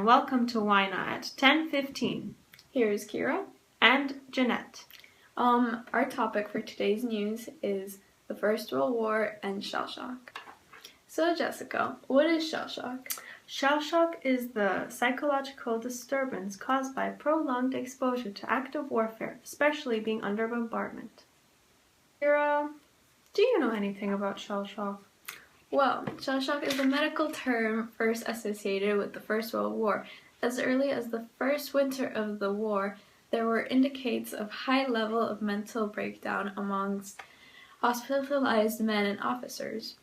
welcome to Why Not at 10:15. Here's Kira and Jeanette. Our topic for today's news is the First World War and Shellshock. So Jessica, what is Shellshock? Shellshock is the psychological disturbance caused by prolonged exposure to active warfare, especially being under bombardment. Kira, do you know anything about shellshock? Well, shellshock is a medical term first associated with the First World War. As early as the first winter of the war, there were indicates of high level of mental breakdown amongst hospitalized men and officers.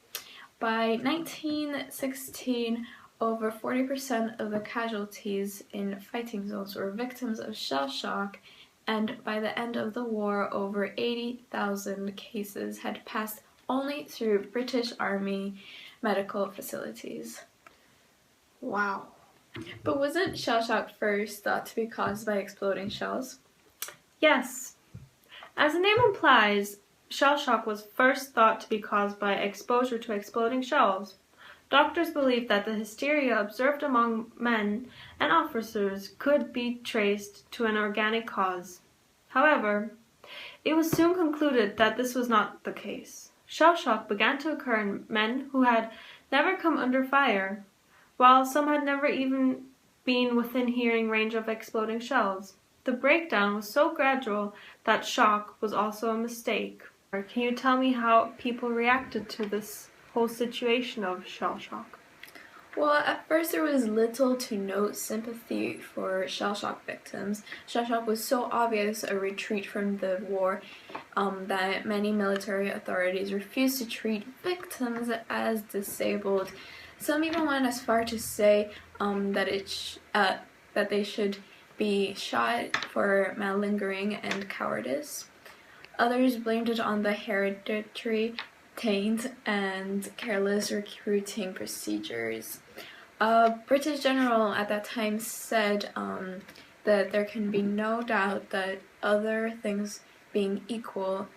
By 1916, over 40% of the casualties in fighting zones were victims of shell shock, and by the end of the war, over 80,000 cases had passed only through British Army medical facilities. Wow. But wasn't shell shock first thought to be caused by exploding shells? Yes. As the name implies, shell shock was first thought to be caused by exposure to exploding shells. Doctors believed that the hysteria observed among men and officers could be traced to an organic cause. However, it was soon concluded that this was not the case. Shell shock began to occur in men who had never come under fire, while some had never even been within hearing range of exploding shells. The breakdown was so gradual that shock was also a mistake. Can you tell me how people reacted to this whole situation of shell shock? Well, at first there was little to no sympathy for shell shock victims. Shell shock was so obvious a retreat from the war that many military authorities refused to treat victims as disabled. Some even went as far to say that they should be shot for malingering and cowardice. Others blamed it on the hereditary taint and careless recruiting procedures. A British general at that time said that there can be no doubt that, other things being equal,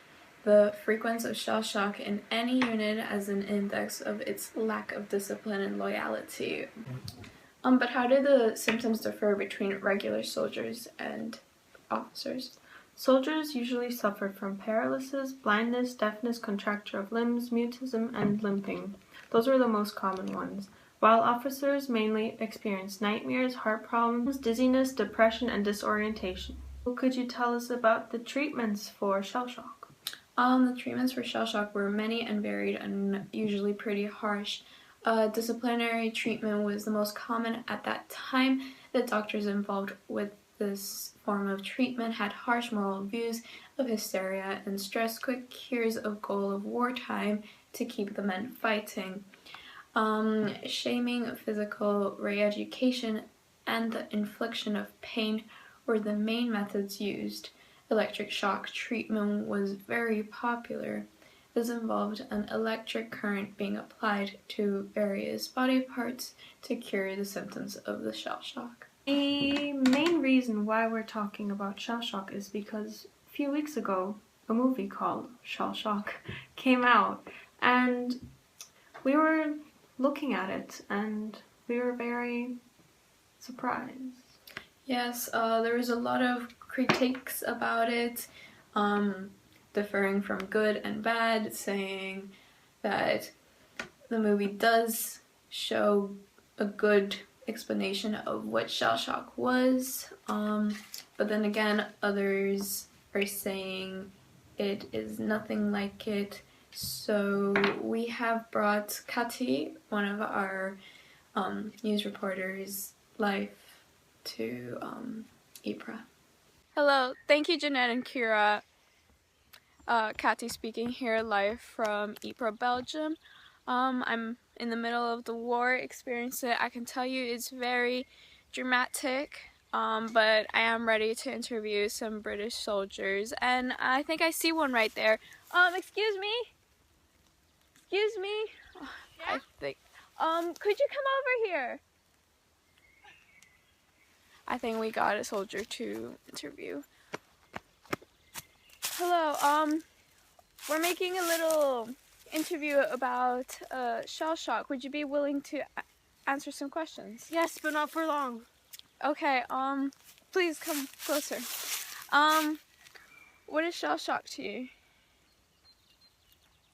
the frequency of shell shock in any unit as an index of its lack of discipline and loyalty. But how did the symptoms differ between regular soldiers and officers? Soldiers usually suffered from paralysis, blindness, deafness, contracture of limbs, mutism, and limping. Those were the most common ones, while officers mainly experienced nightmares, heart problems, dizziness, depression, and disorientation. Could you tell us about the treatments for shell shock? The treatments for shell shock were many and varied and usually pretty harsh. Disciplinary treatment was the most common at that time. The doctors involved with this form of treatment had harsh moral views of hysteria and stressed quick cures of goal of wartime to keep the men fighting. Shaming, physical re-education, and the infliction of pain were the main methods used. Electric shock treatment was very popular. This involved an electric current being applied to various body parts to cure the symptoms of the shell shock. The main reason why we're talking about shell shock is because a few weeks ago, a movie called Shellshock came out, and we were looking at it, and we were very surprised. Yes, there was a lot of critiques about it, differing from good and bad, saying that the movie does show a good explanation of what shell shock was, but then again others are saying it is nothing like it. So we have brought Kati, one of our news reporters, live to Ypres. Hello, thank you Jeanette and Kira. Kati speaking here live from Ypres, Belgium. I'm in the middle of the war experience. I can tell you it's very dramatic, but I am ready to interview some British soldiers, and I think I see one right there. Excuse me? Excuse me? Yeah? I think, could you come over here? I think we got a soldier to interview. Hello, we're making a little interview about shell shock. Would you be willing to answer some questions? Yes, but not for long. Okay, please come closer. What is shell shock to you?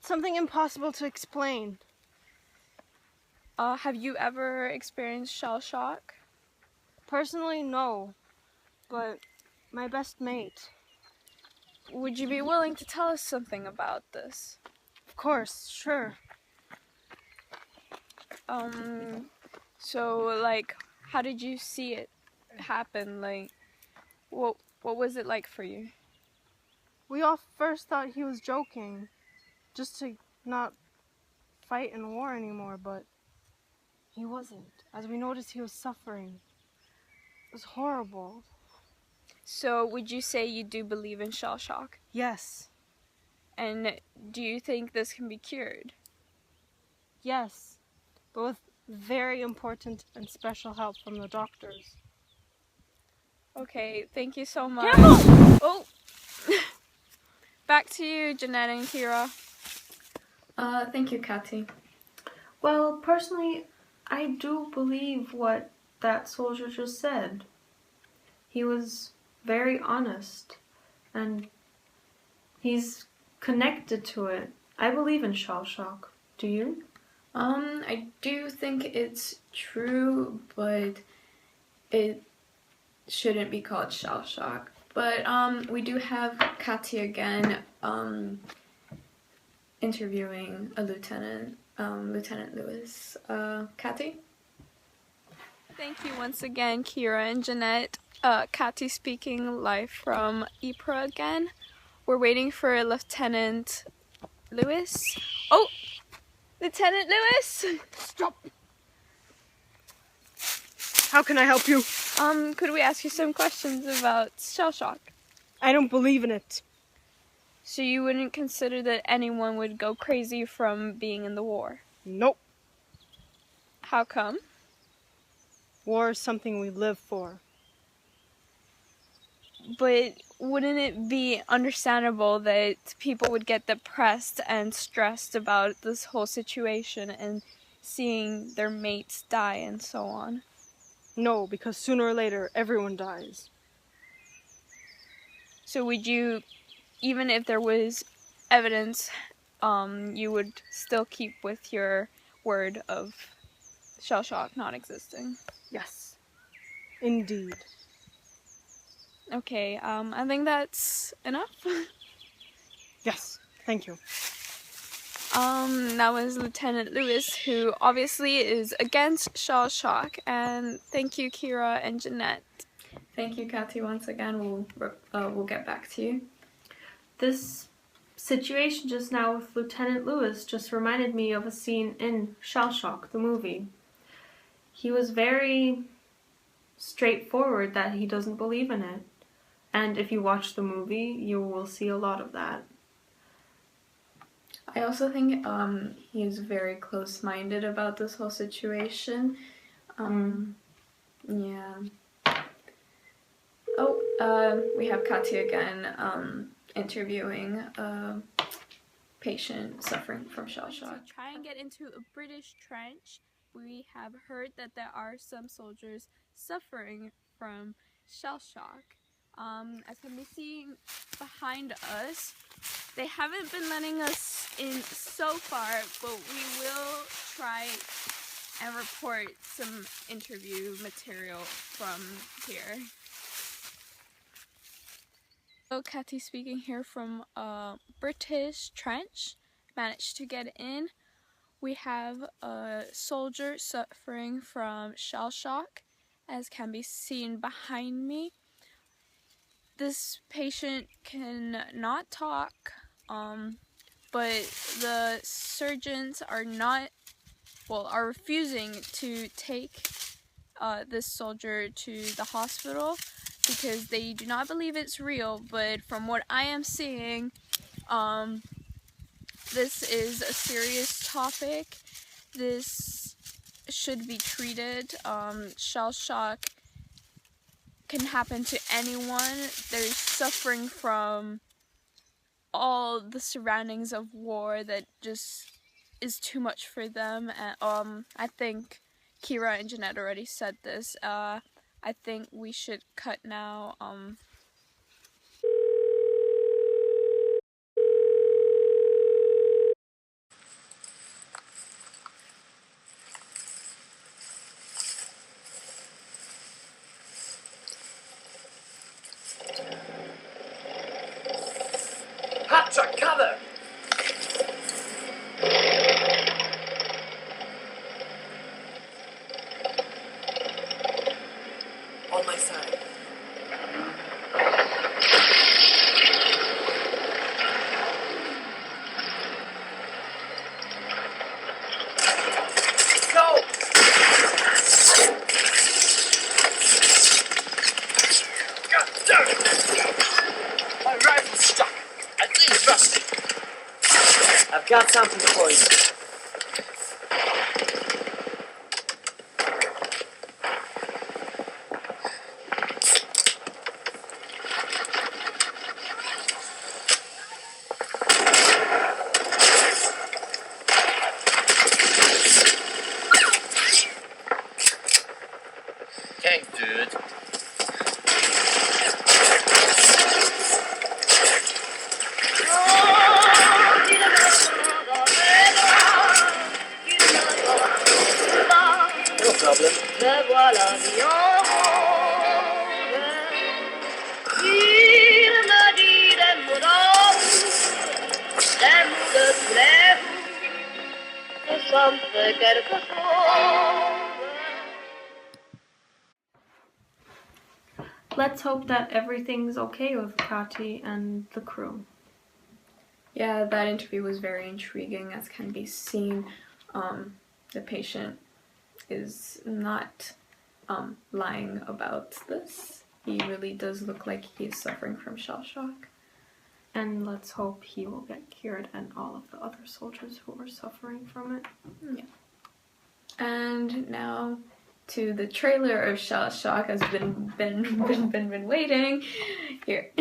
Something impossible to explain. Have you ever experienced shell shock? Personally, no. But my best mate. Would you be willing to tell us something about this? Of course, sure. So like, how did you see it happen? Like, what was it like for you? We all first thought he was joking, just to not fight in war anymore, but he wasn't. As we noticed, he was suffering. It was horrible. So would you say you do believe in shell shock? Yes. And do you think this can be cured? Yes. But with very important and special help from the doctors. Okay, thank you so much. Careful! Oh! Back to you, Jeanette and Kira. Thank you, Kathy. Well, personally, I do believe what that soldier just said. He was very honest, and he's connected to it. I believe in shell shock. Do you? I do think it's true, but it shouldn't be called shell shock. But we do have Kathy again interviewing a lieutenant, Lieutenant Lewis. Kathy? Thank you once again, Kira and Jeanette. Kathy speaking live from Ypres again. We're waiting for Lieutenant Lewis. Oh! Lieutenant Lewis! Stop! How can I help you? Could we ask you some questions about shell shock? I don't believe in it. So you wouldn't consider that anyone would go crazy from being in the war? Nope. How come? War is something we live for. But wouldn't it be understandable that people would get depressed and stressed about this whole situation and seeing their mates die and so on? No, because sooner or later, everyone dies. So would you, even if there was evidence, you would still keep with your word of shell shock not existing? Yes. Indeed. Okay, I think that's enough. Yes. Thank you. That was Lieutenant Lewis, who obviously is against shell shock, and thank you, Kira and Jeanette. Thank you, Kathy, once again. We'll get back to you. This situation just now with Lieutenant Lewis just reminded me of a scene in Shellshock, the movie. He was very straightforward that he doesn't believe in it. And if you watch the movie, you will see a lot of that. I also think he is very close-minded about this whole situation. Yeah. Oh, we have Katya again interviewing a patient suffering from shell shock. To try and get into a British trench, we have heard that there are some soldiers suffering from shell shock. As can be seen behind us, they haven't been letting us in so far, but we will try and report some interview material from here. So Kathy speaking here from a British trench, managed to get in. We have a soldier suffering from shell shock, as can be seen behind me. This patient can not talk, but the surgeons are refusing to take this soldier to the hospital because they do not believe it's real. But from what I am seeing, this is a serious topic. This should be treated. Shell shock can happen to anyone. They're suffering from all the surroundings of war that just is too much for them. And, I think Kira and Jeanette already said this. I think we should cut now. Hunter, cover! On my side. Go! God damn it! My rifle's stuck. I think it's rusty. I've got something for you. Thanks, dude. No problem. Me voilà mis en rôle. Il me dit des mots d'amour, des mots de tous les jours, que ça me fait quelque chose. Let's hope that everything's okay with Kati and the crew. Yeah, that interview was very intriguing, as can be seen. The patient is not lying about this. He really does look like he is suffering from shell shock. And let's hope he will get cured and all of the other soldiers who are suffering from it. Yeah. And now to the trailer of Shellshock has been waiting. Here.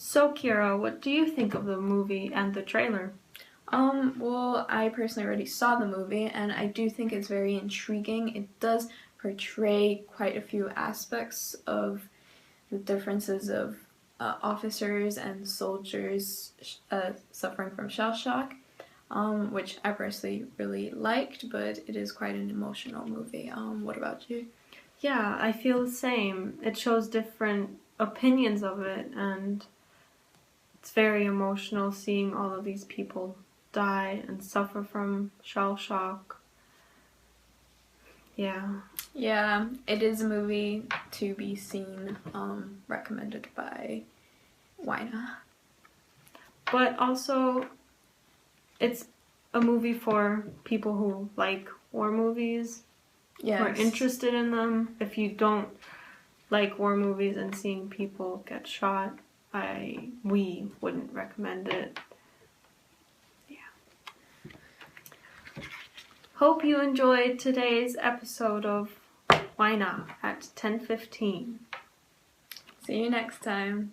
So, Kira, what do you think of the movie and the trailer? Well, I personally already saw the movie, and I do think it's very intriguing. It does portray quite a few aspects of the differences of officers and soldiers suffering from shell shock, which I personally really liked, but it is quite an emotional movie. What about you? Yeah, I feel the same. It shows different opinions of it, and it's very emotional seeing all of these people die and suffer from shell shock. Yeah. Yeah, it is a movie to be seen, recommended by Wina. But also, it's a movie for people who like war movies, who are Yes. interested in them. If you don't like war movies and seeing people get shot, we wouldn't recommend it. Yeah. Hope you enjoyed today's episode of Why Not at 10:15. See you next time.